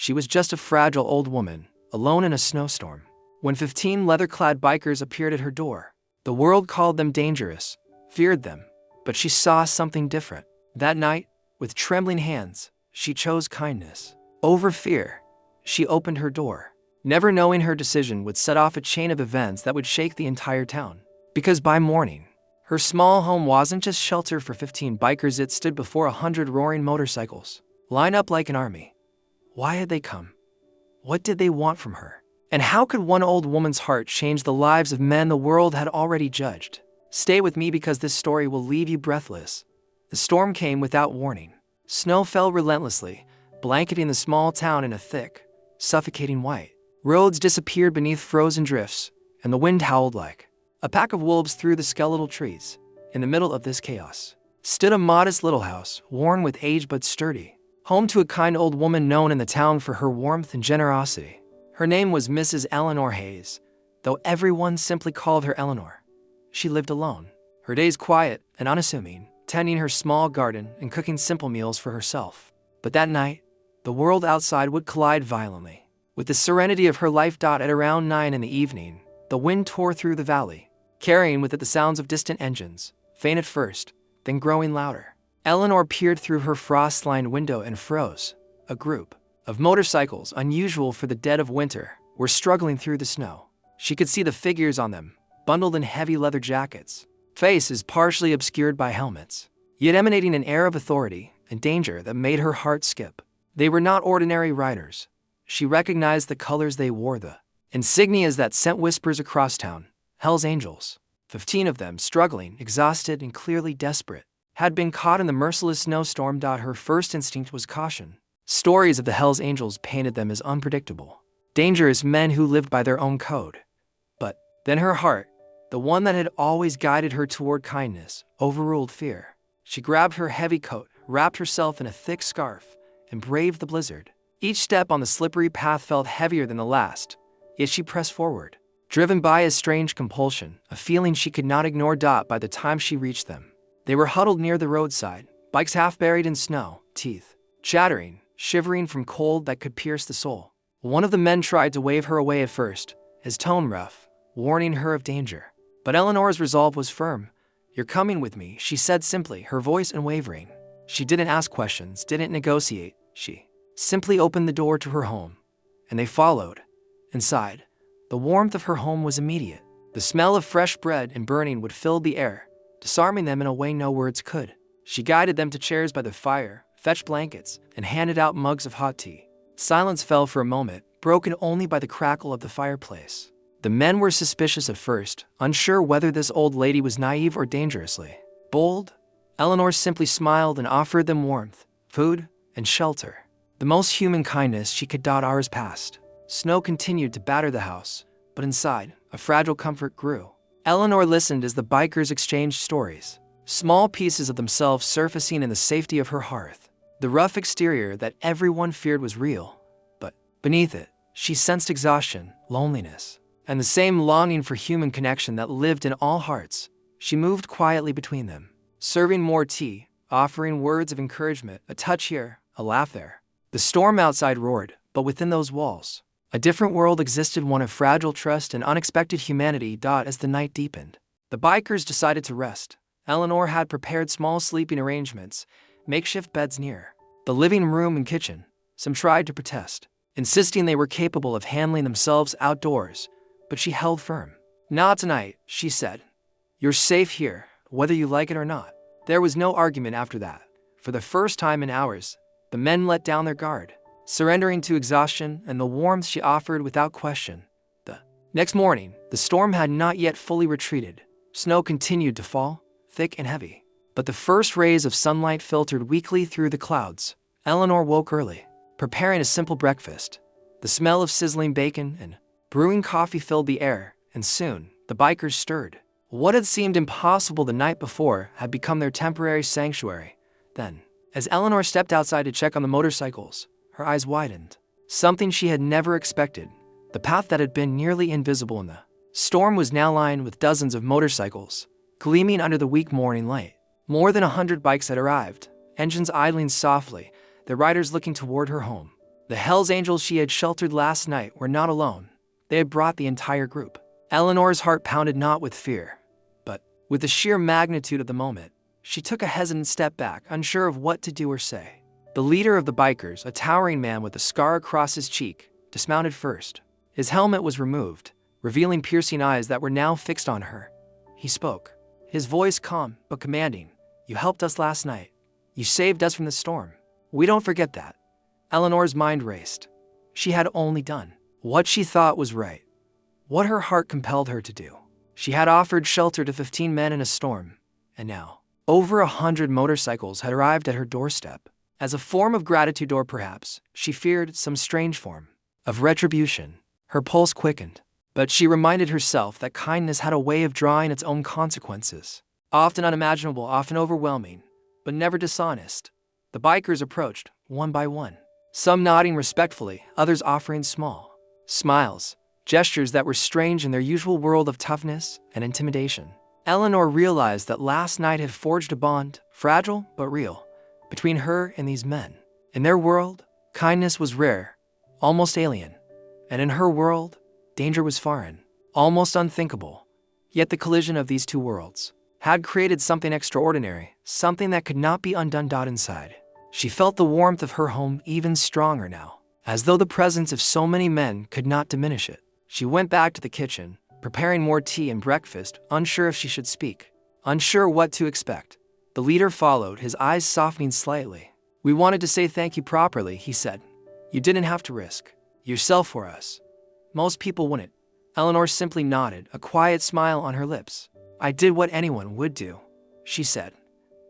She was just a fragile old woman, alone in a snowstorm. When 15 leather-clad bikers appeared at her door, the world called them dangerous, feared them, but she saw something different. That night, with trembling hands, she chose kindness over fear. She opened her door, never knowing her decision would set off a chain of events that would shake the entire town. Because by morning, her small home wasn't just shelter for 15 bikers, it stood before 100 roaring motorcycles, lined up like an army. Why had they come? What did they want from her? And how could one old woman's heart change the lives of men the world had already judged? Stay with me because this story will leave you breathless. The storm came without warning. Snow fell relentlessly, blanketing the small town in a thick, suffocating white. Roads disappeared beneath frozen drifts, and the wind howled like a pack of wolves through the skeletal trees. In the middle of this chaos stood a modest little house, worn with age but sturdy, home to a kind old woman known in the town for her warmth and generosity. Her name was Mrs. Eleanor Hayes, though everyone simply called her Eleanor. She lived alone, her days quiet and unassuming, tending her small garden and cooking simple meals for herself. But that night, the world outside would collide violently. With the serenity of her life. At around 9 in the evening, the wind tore through the valley, carrying with it the sounds of distant engines, faint at first, then growing louder. Eleanor peered through her frost-lined window and froze. A group of motorcycles, unusual for the dead of winter, were struggling through the snow. She could see the figures on them, bundled in heavy leather jackets, faces partially obscured by helmets, yet emanating an air of authority and danger that made her heart skip. They were not ordinary riders. She recognized the colors they wore, the insignias that sent whispers across town. Hell's Angels. 15 of them, struggling, exhausted, and clearly desperate, had been caught in the merciless snowstorm. Her first instinct was caution. Stories of the Hell's Angels painted them as unpredictable, dangerous men who lived by their own code. But then her heart, the one that had always guided her toward kindness, overruled fear. She grabbed her heavy coat, wrapped herself in a thick scarf, and braved the blizzard. Each step on the slippery path felt heavier than the last, yet she pressed forward, driven by a strange compulsion, a feeling she could not ignore. By the time she reached them, they were huddled near the roadside, bikes half buried in snow, teeth chattering, shivering from cold that could pierce the soul. One of the men tried to wave her away at first, his tone rough, warning her of danger. But Eleanor's resolve was firm. "You're coming with me," she said simply, her voice unwavering. She didn't ask questions, didn't negotiate. She simply opened the door to her home, and they followed. Inside, the warmth of her home was immediate. The smell of fresh bread and burning wood filled the air, disarming them in a way no words could. She guided them to chairs by the fire, fetched blankets, and handed out mugs of hot tea. Silence fell for a moment, broken only by the crackle of the fireplace. The men were suspicious at first, unsure whether this old lady was naive or dangerously bold. Eleanor simply smiled and offered them warmth, food, and shelter. The most human kindness she could. Hours passed. Snow continued to batter the house, but inside, a fragile comfort grew. Eleanor listened as the bikers exchanged stories, small pieces of themselves surfacing in the safety of her hearth. The rough exterior that everyone feared was real, but beneath it, she sensed exhaustion, loneliness, and the same longing for human connection that lived in all hearts. She moved quietly between them, serving more tea, offering words of encouragement, a touch here, a laugh there. The storm outside roared, but within those walls, a different world existed, one of fragile trust and unexpected humanity. As the night deepened, the bikers decided to rest. Eleanor had prepared small sleeping arrangements, makeshift beds near the living room and kitchen. Some tried to protest, insisting they were capable of handling themselves outdoors, but she held firm. "Not tonight," she said. "You're safe here, whether you like it or not." There was no argument after that. For the first time in hours, the men let down their guard, surrendering to exhaustion and the warmth she offered without question. The next morning, the storm had not yet fully retreated. Snow continued to fall, thick and heavy, but the first rays of sunlight filtered weakly through the clouds. Eleanor woke early, preparing a simple breakfast. The smell of sizzling bacon and brewing coffee filled the air, and soon, the bikers stirred. What had seemed impossible the night before had become their temporary sanctuary. Then, as Eleanor stepped outside to check on the motorcycles, her eyes widened. Something she had never expected. The path that had been nearly invisible in the storm was now lined with dozens of motorcycles, gleaming under the weak morning light. More than 100 bikes had arrived, engines idling softly, their riders looking toward her home. The Hells Angels she had sheltered last night were not alone. They had brought the entire group. Eleanor's heart pounded not with fear, but with the sheer magnitude of the moment. She took a hesitant step back, unsure of what to do or say. The leader of the bikers, a towering man with a scar across his cheek, dismounted first. His helmet was removed, revealing piercing eyes that were now fixed on her. He spoke, his voice calm but commanding. "You helped us last night. You saved us from the storm. We don't forget that." Eleanor's mind raced. She had only done what she thought was right, what her heart compelled her to do. She had offered shelter to 15 men in a storm, and now over 100 motorcycles had arrived at her doorstep. As a form of gratitude, or perhaps, she feared, some strange form of retribution. Her pulse quickened, but she reminded herself that kindness had a way of drawing its own consequences, often unimaginable, often overwhelming, but never dishonest. The bikers approached, one by one, some nodding respectfully, others offering small smiles, gestures that were strange in their usual world of toughness and intimidation. Eleanor realized that last night had forged a bond, fragile but real, between her and these men. In their world, kindness was rare, almost alien, and in her world, danger was foreign, almost unthinkable. Yet the collision of these two worlds had created something extraordinary, something that could not be undone. Inside, she felt the warmth of her home even stronger now, as though the presence of so many men could not diminish it. She went back to the kitchen, preparing more tea and breakfast, unsure if she should speak, unsure what to expect. The leader followed, his eyes softening slightly. "We wanted to say thank you properly," he said. "You didn't have to risk yourself for us. Most people wouldn't." Eleanor simply nodded, a quiet smile on her lips. "I did what anyone would do," she said.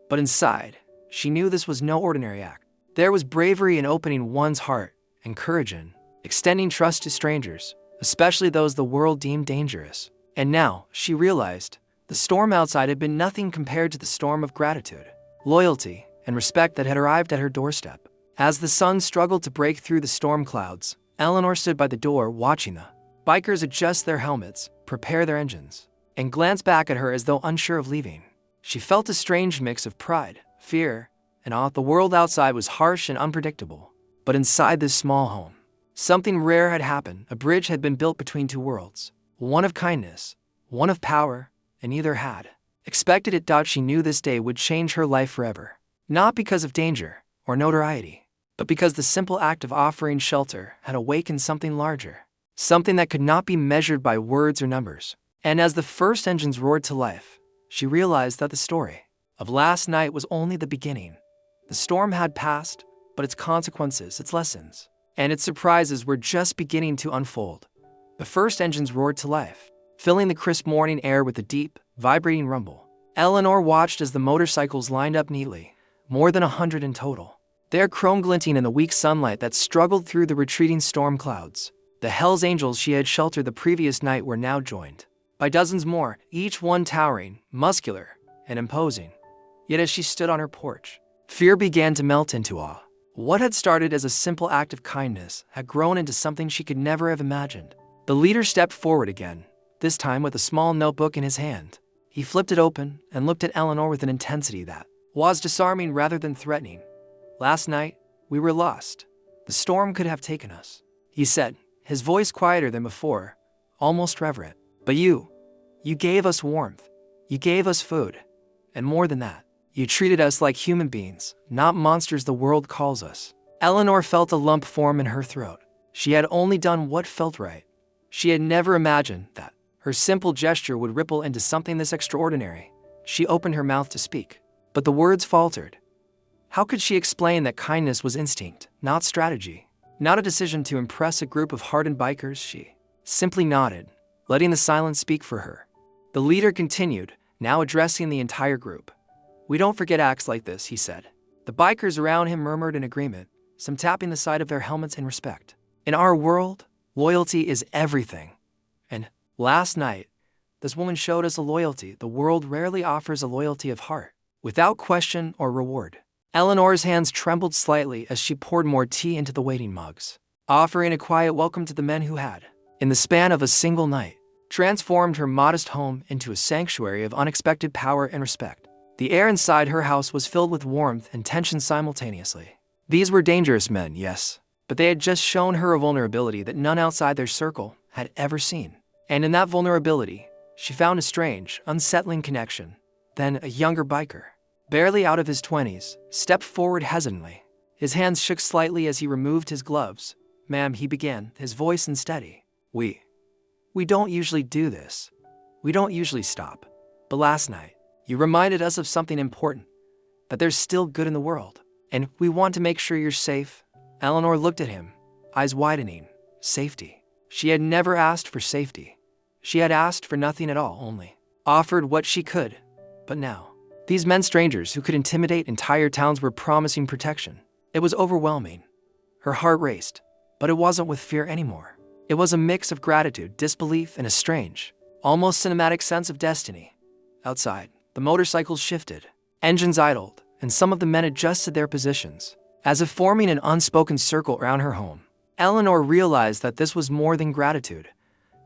But inside, she knew this was no ordinary act. There was bravery in opening one's heart, and courage in extending trust to strangers, especially those the world deemed dangerous. And now, she realized, the storm outside had been nothing compared to the storm of gratitude, loyalty, and respect that had arrived at her doorstep. As the sun struggled to break through the storm clouds, Eleanor stood by the door watching the bikers adjust their helmets, prepare their engines, and glanced back at her as though unsure of leaving. She felt a strange mix of pride, fear, and awe. The world outside was harsh and unpredictable, but inside this small home, something rare had happened. A bridge had been built between two worlds, one of kindness, one of power, and neither had expected it. She knew this day would change her life forever, not because of danger or notoriety, but because the simple act of offering shelter had awakened something larger, something that could not be measured by words or numbers. And as the first engines roared to life, she realized that the story of last night was only the beginning. The storm had passed, but its consequences, its lessons, and its surprises were just beginning to unfold. The first engines roared to life, filling the crisp morning air with a deep, vibrating rumble. Eleanor watched as the motorcycles lined up neatly, more than 100 in total, their chrome glinting in the weak sunlight that struggled through the retreating storm clouds. The Hells Angels she had sheltered the previous night were now joined by dozens more, each one towering, muscular, and imposing. Yet as she stood on her porch, fear began to melt into awe. What had started as a simple act of kindness had grown into something she could never have imagined. The leader stepped forward again, this time with a small notebook in his hand. He flipped it open and looked at Eleanor with an intensity that was disarming rather than threatening. "Last night, we were lost. The storm could have taken us," he said, his voice quieter than before, almost reverent. "But you gave us warmth, you gave us food, and more than that, you treated us like human beings, not monsters the world calls us." Eleanor felt a lump form in her throat. She had only done what felt right. She had never imagined that her simple gesture would ripple into something this extraordinary. She opened her mouth to speak, but the words faltered. How could she explain that kindness was instinct, not strategy, not a decision to impress a group of hardened bikers? She simply nodded, letting the silence speak for her. The leader continued, now addressing the entire group. "We don't forget acts like this," he said. The bikers around him murmured in agreement, some tapping the side of their helmets in respect. "In our world, loyalty is everything. And last night, this woman showed us a loyalty the world rarely offers, a loyalty of heart, without question or reward." Eleanor's hands trembled slightly as she poured more tea into the waiting mugs, offering a quiet welcome to the men who had, in the span of a single night, transformed her modest home into a sanctuary of unexpected power and respect. The air inside her house was filled with warmth and tension simultaneously. These were dangerous men, yes, but they had just shown her a vulnerability that none outside their circle had ever seen. And in that vulnerability, she found a strange, unsettling connection. Then a younger biker, barely out of his 20s, stepped forward hesitantly. His hands shook slightly as he removed his gloves. "Ma'am," he began, his voice unsteady. We don't usually do this. We don't usually stop. But last night, you reminded us of something important, that there's still good in the world. And we want to make sure you're safe." Eleanor looked at him, eyes widening. Safety. She had never asked for safety. She had asked for nothing at all, only offered what she could. But now, these men strangers who could intimidate entire towns were promising protection. It was overwhelming. Her heart raced, but it wasn't with fear anymore. It was a mix of gratitude, disbelief, and a strange, almost cinematic sense of destiny. Outside, the motorcycles shifted, engines idled, and some of the men adjusted their positions, as if forming an unspoken circle around her home. Eleanor realized that this was more than gratitude.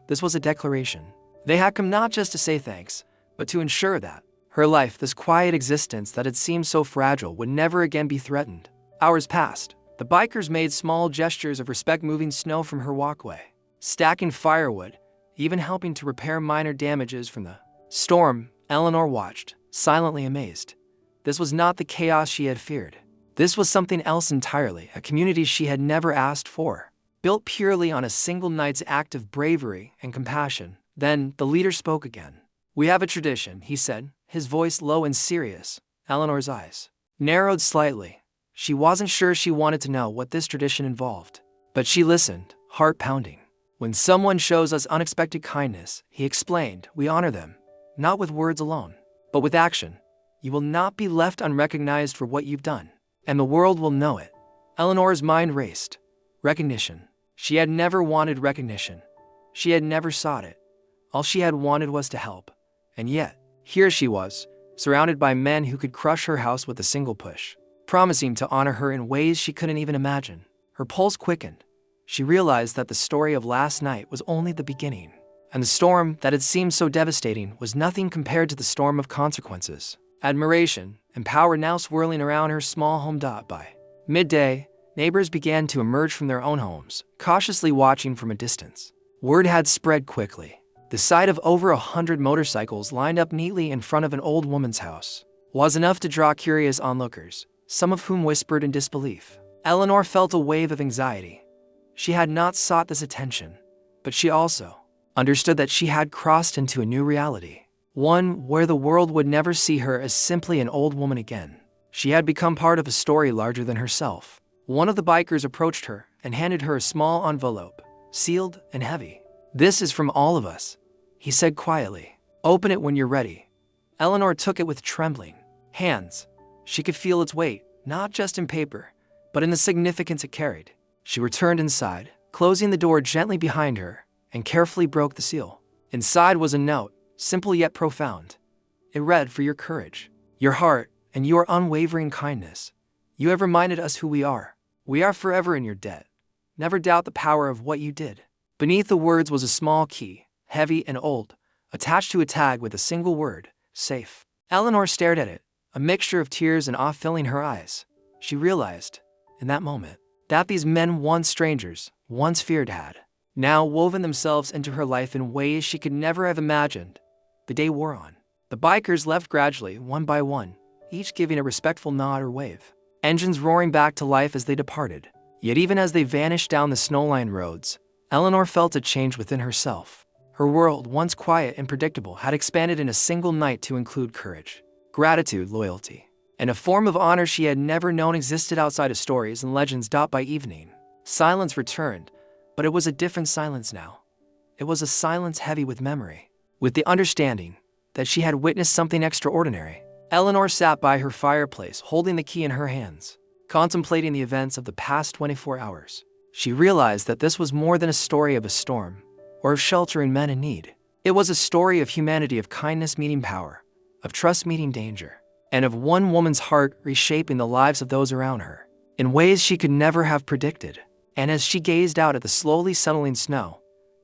This was a declaration. They had come not just to say thanks, but to ensure that her life, this quiet existence that had seemed so fragile, would never again be threatened. Hours passed. The bikers made small gestures of respect, moving snow from her walkway, stacking firewood, even helping to repair minor damages from the storm. Eleanor watched, silently amazed. This was not the chaos she had feared. This was something else entirely, a community she had never asked for, built purely on a single night's act of bravery and compassion. Then the leader spoke again. "We have a tradition," he said, his voice low and serious. Eleanor's eyes narrowed slightly. She wasn't sure she wanted to know what this tradition involved, but she listened, heart pounding. "When someone shows us unexpected kindness," he explained, "we honor them, not with words alone, but with action. You will not be left unrecognized for what you've done, and the world will know it." Eleanor's mind raced. Recognition. She had never wanted recognition. She had never sought it. All she had wanted was to help. And yet, here she was, surrounded by men who could crush her house with a single push, promising to honor her in ways she couldn't even imagine. Her pulse quickened. She realized that the story of last night was only the beginning, and the storm that had seemed so devastating was nothing compared to the storm of consequences, admiration, and power now swirling around her small home. By midday, neighbors began to emerge from their own homes, cautiously watching from a distance. Word had spread quickly. The sight of over 100 motorcycles lined up neatly in front of an old woman's house was enough to draw curious onlookers, some of whom whispered in disbelief. Eleanor felt a wave of anxiety. She had not sought this attention, but she also understood that she had crossed into a new reality, one where the world would never see her as simply an old woman again. She had become part of a story larger than herself. One of the bikers approached her and handed her a small envelope, sealed and heavy. "This is from all of us," he said quietly. "Open it when you're ready." Eleanor took it with trembling hands. She could feel its weight, not just in paper, but in the significance it carried. She returned inside, closing the door gently behind her, and carefully broke the seal. Inside was a note, simple yet profound. It read, "For your courage, your heart, and your unwavering kindness, you have reminded us who we are. We are forever in your debt. Never doubt the power of what you did." Beneath the words was a small key, heavy and old, attached to a tag with a single word, "Safe." Eleanor stared at it, a mixture of tears and awe filling her eyes. She realized, in that moment, that these men, once strangers, once feared, had now woven themselves into her life in ways she could never have imagined. The day wore on. The bikers left gradually, one by one, each giving a respectful nod or wave, engines roaring back to life as they departed. Yet even as they vanished down the snow-lined roads, Eleanor felt a change within herself. Her world, once quiet and predictable, had expanded in a single night to include courage, gratitude, loyalty, and a form of honor she had never known existed outside of stories and legends. By evening, silence returned, but it was a different silence now. It was a silence heavy with memory, with the understanding that she had witnessed something extraordinary. Eleanor sat by her fireplace, holding the key in her hands, contemplating the events of the past 24 hours. She realized that this was more than a story of a storm, or of sheltering men in need. It was a story of humanity, of kindness meeting power, of trust meeting danger, and of one woman's heart reshaping the lives of those around her in ways she could never have predicted. And as she gazed out at the slowly settling snow,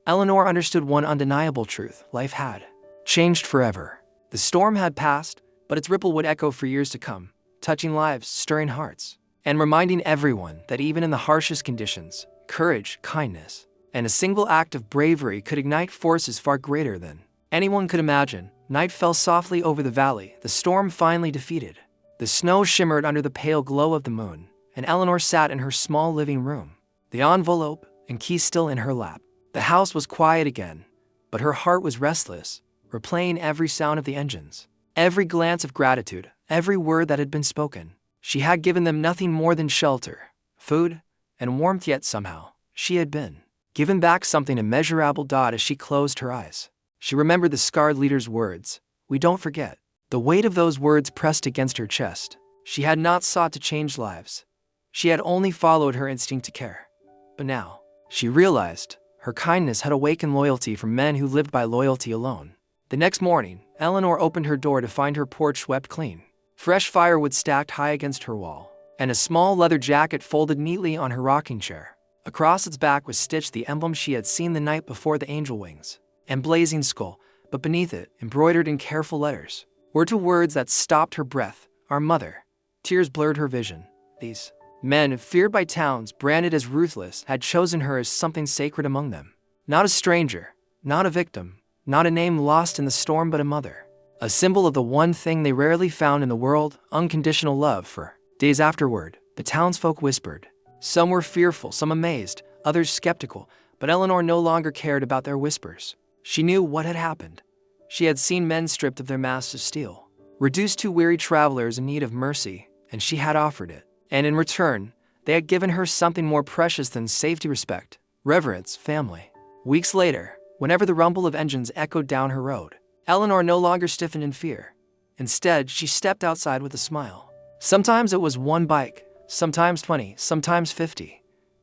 Eleanor understood one undeniable truth: life had changed forever. The storm had passed, but its ripple would echo for years to come, touching lives, stirring hearts. and reminding everyone that even in the harshest conditions, courage, kindness, and a single act of bravery could ignite forces far greater than anyone could imagine. Night fell softly over the valley, the storm finally defeated. The snow shimmered under the pale glow of the moon, and Eleanor sat in her small living room, the envelope and key still in her lap. The house was quiet again, but her heart was restless, replaying every sound of the engines, every glance of gratitude, every word that had been spoken. She had given them nothing more than shelter, food, and warmth, yet somehow she had been given back something immeasurable. As she closed her eyes, she remembered the scarred leader's words, "We don't forget." The weight of those words pressed against her chest. She had not sought to change lives. She had only followed her instinct to care. But now, she realized, her kindness had awakened loyalty from men who lived by loyalty alone. The next morning, Eleanor opened her door to find her porch swept clean. Fresh firewood stacked high against her wall, and a small leather jacket folded neatly on her rocking chair. Across its back was stitched the emblem she had seen the night before, the angel wings and blazing skull, but beneath it, embroidered in careful letters, were two words that stopped her breath: "Our Mother." Tears blurred her vision. These men, feared by towns, branded as ruthless, had chosen her as something sacred among them. Not a stranger, not a victim, not a name lost in the storm, but a mother. A symbol of the one thing they rarely found in the world: unconditional love. For days afterward, the townsfolk whispered. Some were fearful, some amazed, others skeptical, but Eleanor no longer cared about their whispers. She knew what had happened. She had seen men stripped of their masks of steel, reduced to weary travelers in need of mercy, and she had offered it. And in return, they had given her something more precious than safety: respect, reverence, family. Weeks later, whenever the rumble of engines echoed down her road, Eleanor no longer stiffened in fear. Instead, she stepped outside with a smile. Sometimes it was one bike, sometimes 20, sometimes 50.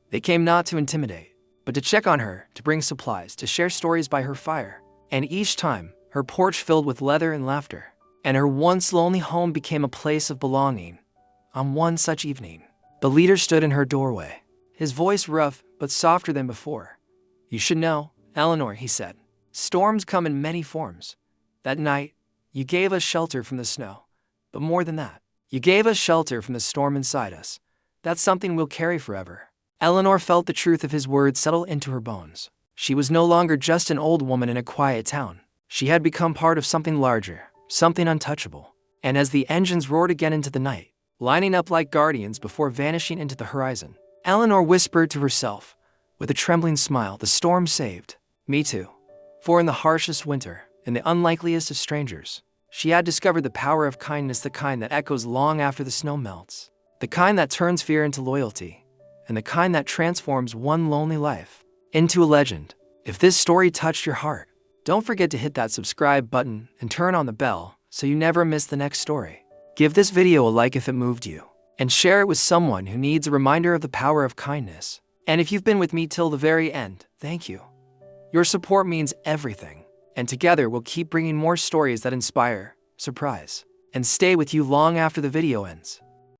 They came not to intimidate, but to check on her, to bring supplies, to share stories by her fire. And each time, her porch filled with leather and laughter, and her once lonely home became a place of belonging. On one such evening, the leader stood in her doorway, his voice rough but softer than before. "You should know, Eleanor," he said. "Storms come in many forms. That night, you gave us shelter from the snow. But more than that, you gave us shelter from the storm inside us. That's something we'll carry forever." Eleanor felt the truth of his words settle into her bones. She was no longer just an old woman in a quiet town. She had become part of something larger, something untouchable. And as the engines roared again into the night, lining up like guardians before vanishing into the horizon, Eleanor whispered to herself, with a trembling smile, "The storm saved me too." For in the harshest winter, in the unlikeliest of strangers, she had discovered the power of kindness, the kind that echoes long after the snow melts, the kind that turns fear into loyalty, and the kind that transforms one lonely life into a legend. If this story touched your heart, don't forget to hit that subscribe button and turn on the bell so you never miss the next story. Give this video a like if it moved you, and share it with someone who needs a reminder of the power of kindness. And if you've been with me till the very end, thank you. Your support means everything, and together we'll keep bringing more stories that inspire, surprise, and stay with you long after the video ends.